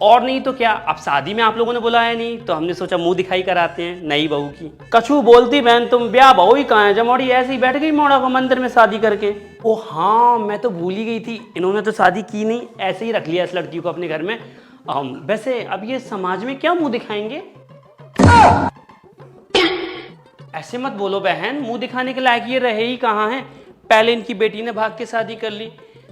और नहीं तो क्या, अब शादी में आप लोगों ने बुलाया नहीं तो हमने सोचा मुंह दिखाई कराते हैं नई बहू की। कछु बोलती बहन तुम, ब्याह बहू ही कहाँ है, जमोड़ी ऐसे ही बैठ गई मोड़ा को मंदिर में शादी करके। ओ हाँ, मैं तो भूल ही गई थी, इन्होंने तो शादी की नहीं, ऐसे ही रख लिया इस लड़की को अपने घर में। वैसे अब ये समाज में क्या मुंह दिखाएंगे? ऐसे मत बोलो बहन, मुंह दिखाने के लायक ये रहे ही कहाँ हैं। पहले इनकी बेटी ने भाग के शादी कर ली,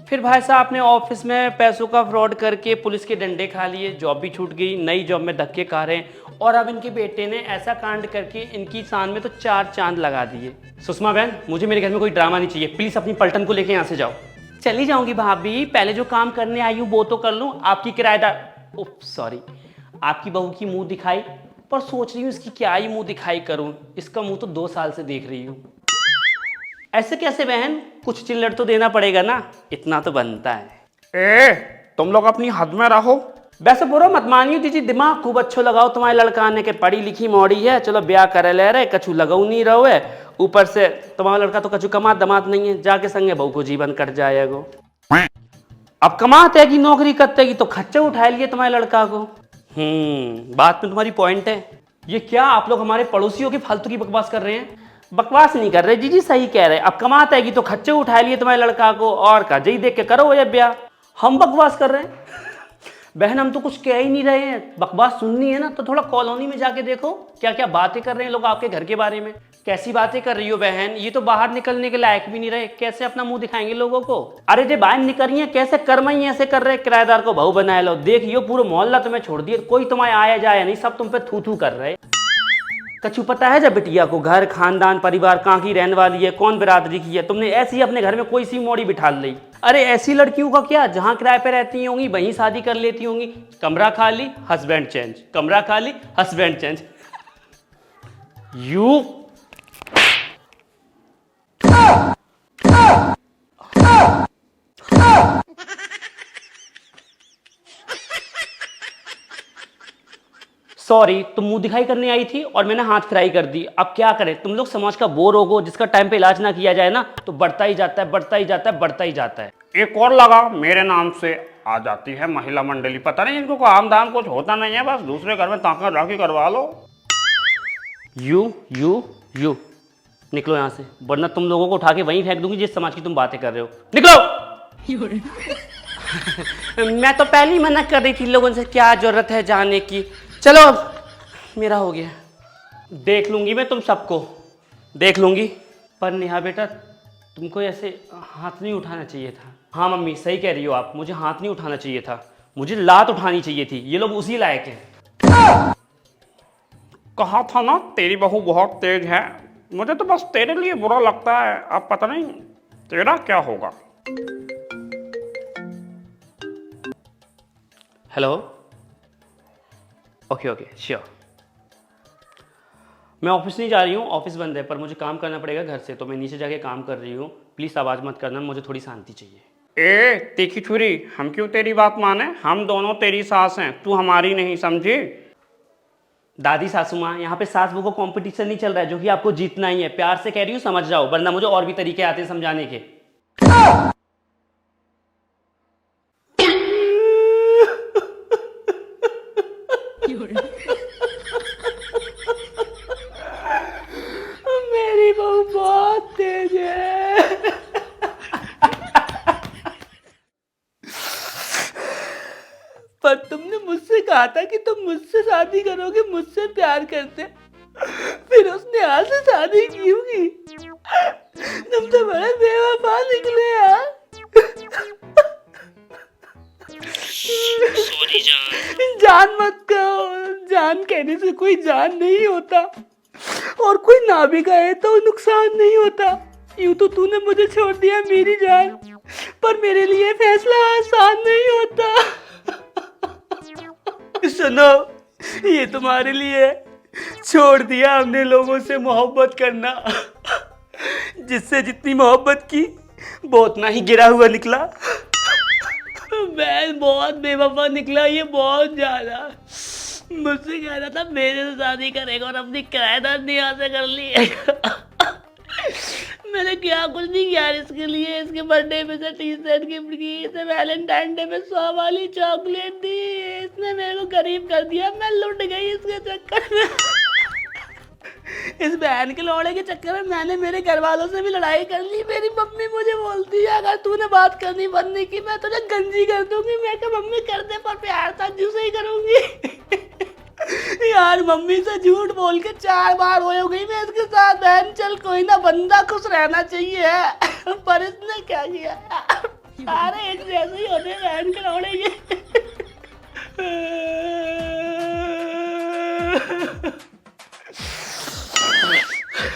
फिर भाई साहब ने ऑफिस में पैसों का फ्रॉड करके पुलिस के डंडे खा लिए, जॉब भी छूट गई, नई जॉब में धक्के खा रहे हैं, और अब इनके बेटे ने ऐसा कांड करके इनकी शान में तो 4 चांद लगा दिए। सुषमा बहन, मुझे मेरे घर में कोई ड्रामा नहीं चाहिए, प्लीज अपनी पलटन को लेके यहाँ से जाओ। चली जाऊंगी भाभी, पहले जो काम करने आई हूँ वो तो कर लूँ। आपकी किराएदार, सॉरी, आपकी बहू की मुंह दिखाई, पर सोच रही हूँ इसकी क्या ही मुंह दिखाई करूँ, इसका मुंह तो 2 साल से देख रही हूँ। ऐसे कैसे बहन, कुछ चिल्लड़ तो देना पड़ेगा ना, इतना तो बनता है। तुम लोग अपनी हद में रहो। वैसे बुरा मत मानियो दीदी, दिमाग खूब अच्छो लगाओ, तुम्हारे लड़का आने के पढ़ी लिखी मौड़ी है, चलो ब्याह करे ले रहे, कछु लगाऊ नहीं रहो है, ऊपर से तुम्हारा लड़का तो कछु कमात दमात नहीं है, जाके संगे बहू को जीवन कट जाएगा। अब कमाते है कि नौकरी करते की तो खच्चे उठा लिए तुम्हारे लड़का को। बात में तुम्हारी पॉइंट है। ये क्या आप लोग हमारे पड़ोसियों की फालतू की बकवास कर रहे हैं? बकवास नहीं कर रहे जीजी, सही कह रहे। अब कमाता है कि तो खच्चे उठा लिए तुम्हारे लड़का को, और का जई देख के करो ये ब्याह। हम बकवास कर रहे हैं? बहन हम तो कुछ कह ही नहीं रहे हैं, बकवास सुननी है ना तो थोड़ा कॉलोनी में जाके देखो क्या क्या बातें कर रहे हैं लोग आपके घर के बारे में। कैसी बातें कर रही हो बहन, ये तो बाहर निकलने के लायक भी नहीं रहे, कैसे अपना मुंह दिखाएंगे लोगों को? अरे जो बाहर निकल रही है कैसे कर्म ही ऐसे कर रहे, किराएदार को बहू बनाए लो, देखियो पूरा मोहल्ला तुम्हें छोड़ दिए, कोई तुम्हारे आया जाए नहीं, सब तुम पे थू थू कर रहे। कछु पता है जब बिटिया को घर खानदान परिवार कहाँ की रहने वाली है, कौन बिरादरी की है, तुमने ऐसी अपने घर में कोई सी मोड़ी बिठा ली। अरे ऐसी लड़कियों का क्या, जहाँ किराए पे रहती होंगी वहीं शादी कर लेती होंगी, कमरा खाली हस्बैंड चेंज, कमरा खाली हस्बैंड चेंज। यू सॉरी, तुम मुंह दिखाई करने आई थी और मैंने हाथ फ्राई कर दी। अब क्या करें, तुम लोग समाज का वो रोग हो जिसका टाइम पे इलाज ना किया जाए ना तो बढ़ता ही जाता है, बढ़ता ही जाता है, बढ़ता ही जाता है। एक और लगा मेरे नाम से आ जाती है महिला मंडली, पता नहीं इनको काम धाम कुछ होता नहीं है, बस दूसरे घर में ताका राखी करवा लो। यू निकलो यहाँ से, वरना तुम लोगों को उठा के वहीं फेंक दूंगी जिस समाज की तुम बातें कर रहे हो। निकलो। मैं तो पहले ही मना कर रही थी, लोगों से क्या जरूरत है जाने की। चलो मेरा हो गया, देख लूंगी मैं तुम सबको, देख लूंगी। पर नेहा बेटा तुमको ऐसे हाथ नहीं उठाना चाहिए था। हाँ मम्मी सही कह रही हो आप, मुझे हाथ नहीं उठाना चाहिए था, मुझे लात उठानी चाहिए थी, ये लोग उसी लायक हैं। कहा था ना तेरी बहू बहुत तेज है, मुझे तो बस तेरे लिए बुरा लगता है, अब पता नहीं तेरा क्या होगा। Hello, okay sure. मैं ऑफिस नहीं जा रही हूँ, ऑफिस बंद है, पर मुझे काम करना पड़ेगा घर से, तो मैं नीचे जाके काम कर रही हूँ। प्लीज़ आवाज़ मत करना, मुझे थोड़ी शांति चाहिए। तीखी छुरी, हम क्यों तेरी बात माने, हम दोनों तेरी सास हैं, तू हमारी नहीं, समझी? दादी सासू माँ, यहाँ पे सास बहू को कंपटीशन नहीं चल रहा है जो कि आपको जीतना ही है, प्यार से कह रही हूँ समझ जाओ, वरना मुझे और भी तरीके आते हैं समझाने के। मेरी बहू बहुत तेज है। पर तुमने मुझसे कहा था कि तुम मुझसे शादी करोगे, मुझसे प्यार करते, फिर उसने आज से शादी की होगी। तुम तो बड़े बेवफा निकले यार। सॉरी जान। जान मत कहो, जान कहने से कोई जान नहीं होता, और कोई ना भी कहे तो नुकसान नहीं होता। यूं तो तूने मुझे छोड़ दिया मेरी जान, पर मेरे लिए फैसला आसान नहीं होता। सुनो, ये तुम्हारे लिए छोड़ दिया हमने लोगों से मोहब्बत करना, जिससे जितनी मोहब्बत की वो उतना ही गिरा हुआ निकला। मैं बहुत बेवफा निकला, ये बहुत ज्यादा। मुझसे कह रहा था मेरे से शादी करेगा और अपनी किराएदार यहाँ से कर ली। मैंने क्या कुछ नहीं किया यार इसके लिए। इसके बर्थडे पे से टी शर्ट गिफ्ट की, इसे वैलेंटाइन डे पे 100 वाली चॉकलेट दी, इसने मेरे को गरीब कर दिया। मैं लुट गई इसके चक्कर में। इस बहन के लौड़े के चक्कर में मैंने मेरे घर वालों से भी लड़ाई कर ली। मेरी मम्मी मुझे बोलती है अगर तूने बात करनी बंद नहीं की मैं तुझे गंजी कर दूंगी। मैं क्या मम्मी कर दे, पर प्यार था जू से ही करूंगी। यार मम्मी से झूठ बोल के 4 बार हो गई मैं इसके साथ। बहन चल कोई ना, बंदा खुश रहना चाहिए। पर इसने क्या किया, सारे एक जैसे ही होते बहन के लौड़े ये।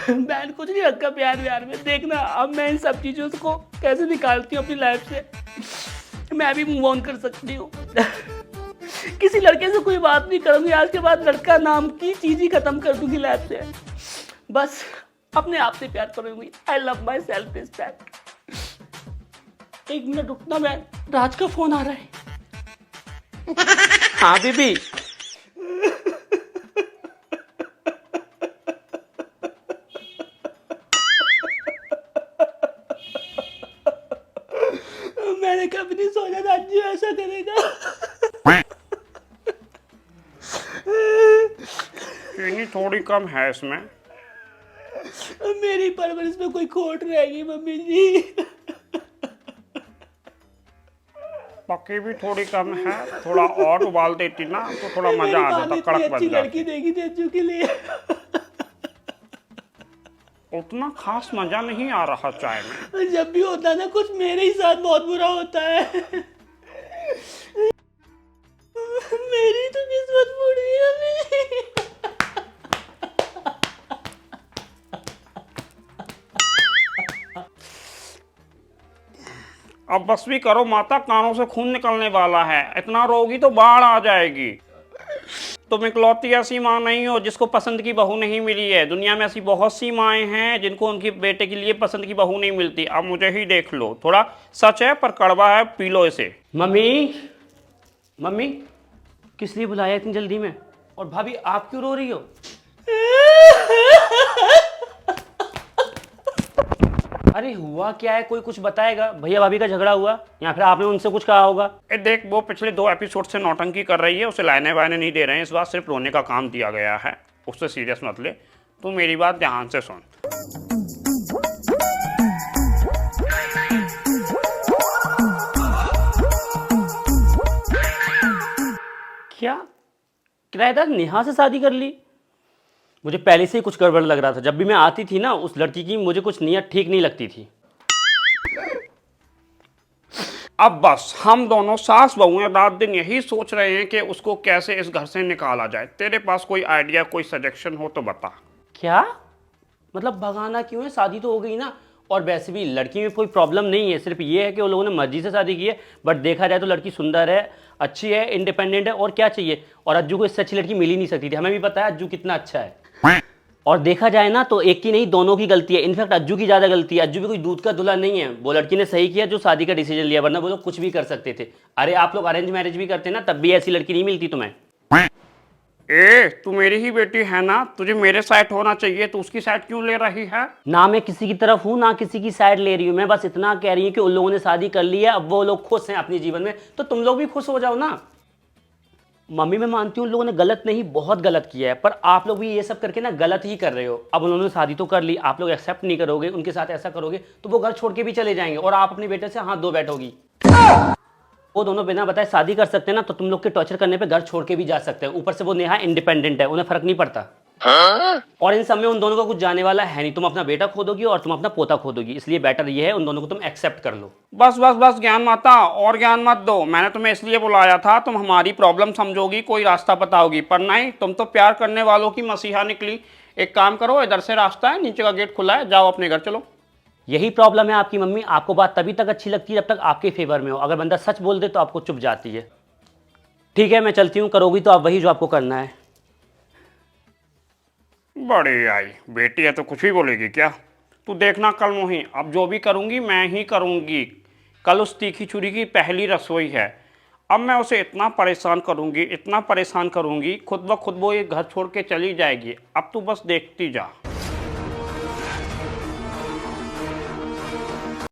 बहन कुछ नहीं रखा प्यार व्यार में। देखना अब मैं इन सब चीजों को कैसे निकालती हूँ अपनी लाइफ से। मैं भी मूव ऑन कर सकती हूँ। किसी लड़के से कोई बात नहीं करूंगी आज के बाद। लड़का नाम की चीज ही खत्म कर दूंगी लाइफ से। बस अपने आप से प्यार करूंगी। I love my self respect. 1 minute रुकना, मैं राज का फोन आ रहा है। हाँ बीबी। मैंने कभी नहीं सोचा था आज ऐसा करेगा। चीनी थोड़ी कम है इसमें। मेरी परवरिश में कोई खोट रहेगी मम्मी जी। पक्की भी थोड़ी कम है, थोड़ा और उबाल देती ना तो थोड़ा मजा आ जाता, कड़क बन जाता। लड़की देगी तेजू के लिए। उतना खास मजा नहीं आ रहा चाय में। जब भी होता है ना कुछ मेरे ही साथ बहुत बुरा होता है। मेरी तो किस्मत फूट गई। अब बस भी करो माता, कानों से खून निकलने वाला है। इतना रोगी तो बाढ़ आ जाएगी। तुम इकलौती ऐसी माँ नहीं हो जिसको पसंद की बहू नहीं मिली है। दुनिया में ऐसी बहुत सी माएँ हैं जिनको उनकी बेटे के लिए पसंद की बहू नहीं मिलती। अब मुझे ही देख लो, थोड़ा सच है पर कड़वा है, पी लो इसे। मम्मी मम्मी किस लिए बुलाया इतनी जल्दी में? और भाभी आप क्यों रो रही हो? अरे हुआ क्या है, कोई कुछ बताएगा? भैया भाभी का झगड़ा हुआ या फिर आपने उनसे कुछ कहा होगा? ए देख, वो पिछले 2 एपिसोड से नौटंकी कर रही है, उसे लाइने वाइने नहीं दे रहे हैं। इस बार सिर्फ रोने का काम दिया गया है, उससे सीरियस मत ले। तू मेरी बात ध्यान से सुन। क्या किराएदार नेहा से शादी कर ली? मुझे पहले से ही कुछ गड़बड़ लग रहा था। जब भी मैं आती थी ना उस लड़की की, मुझे कुछ नीयत ठीक नहीं लगती थी। अब बस हम दोनों सास बहू हैं, रात दिन यही सोच रहे हैं कि उसको कैसे इस घर से निकाला जाए। तेरे पास कोई आइडिया, कोई सजेशन हो तो बता। क्या मतलब भगाना क्यों है? शादी तो हो गई ना। और वैसे भी लड़की में कोई प्रॉब्लम नहीं है, सिर्फ ये है कि उन लोगों ने मर्जी से शादी की है। बट देखा जाए तो लड़की सुंदर है, अच्छी है, इंडिपेंडेंट है, और क्या चाहिए। और अज्जू को इससे अच्छी लड़की मिल ही नहीं सकती थी। हमें भी पता है अज्जू कितना अच्छा है। और देखा जाए ना तो एक की नहीं दोनों की गलती है। इनफैक्ट अज्जू की ज़्यादा गलती है। अज्जू भी कोई दूध का दूल्हा नहीं है। वो लड़की ने सही किया जो शादी का डिसीजन लिया, वरना वो लोग कुछ भी कर सकते थे। अरे आप लोग अरेंज मैरिज भी करते ना, तब भी ऐसी लड़की नहीं मिलती तुम्हें। ए तू मेरी ही बेटी है ना, तुझे मेरे साइड होना चाहिए, तू उसकी साइड क्यों ले रही है? ना मैं किसी की तरफ हूँ ना किसी की साइड ले रही हूँ। मैं बस इतना कह रही हूँ कि उन लोगों ने शादी कर ली है, अब वो लोग खुश हैं अपने जीवन में, तो तुम लोग भी खुश हो जाओ ना। मम्मी मैं मानती हूँ उन लोगों ने गलत नहीं, बहुत गलत किया है, पर आप लोग भी ये सब करके ना गलत ही कर रहे हो। अब उन्होंने शादी तो कर ली, आप लोग एक्सेप्ट नहीं करोगे, उनके साथ ऐसा करोगे तो वो घर छोड़ के भी चले जाएंगे और आप अपने बेटे से हाथ धो बैठोगी। वो दोनों बिना बताए शादी कर सकते हैं ना, तो तुम लोग के टॉर्चर करने पे घर छोड़ के भी जा सकते हैं। ऊपर से वो नेहा इंडिपेंडेंट है, उन्हें फर्क नहीं पड़ता। और इन सब में उन दोनों का कुछ जाने वाला है नहीं। तुम अपना बेटा खो दोगी और तुम अपना पोता खो दोगी, इसलिए बेटर ये है उन दोनों को तुम एक्सेप्ट कर लो। बस बस बस ज्ञान माता, और ज्ञान मत दो। मैंने तुम्हें इसलिए बुलाया था, तुम हमारी प्रॉब्लम समझोगी, कोई रास्ता बताओगी, पर नहीं, तुम तो प्यार करने वालों की मसीहा निकली। एक काम करो, इधर से रास्ता है, नीचे का गेट खुला है, जाओ अपने घर चलो। यही प्रॉब्लम है आपकी मम्मी। आपको बात तभी तक अच्छी लगती है जब तक आपके फेवर में हो। अगर बंदा सच बोल दे तो आपको चुप जाती है। ठीक है मैं चलती हूँ, करोगी तो आप वही जो आपको करना है। बड़ी आई बेटी है तो कुछ भी बोलेगी क्या? तू देखना कल मोही, अब जो भी करूँगी मैं ही करूँगी। कल उस तीखी छुरी की पहली रसोई है। अब मैं उसे इतना परेशान करूँगी, इतना परेशान करूँगी, खुद ब खुद वो ये घर छोड़ के चली जाएगी। अब तू बस देखती जा।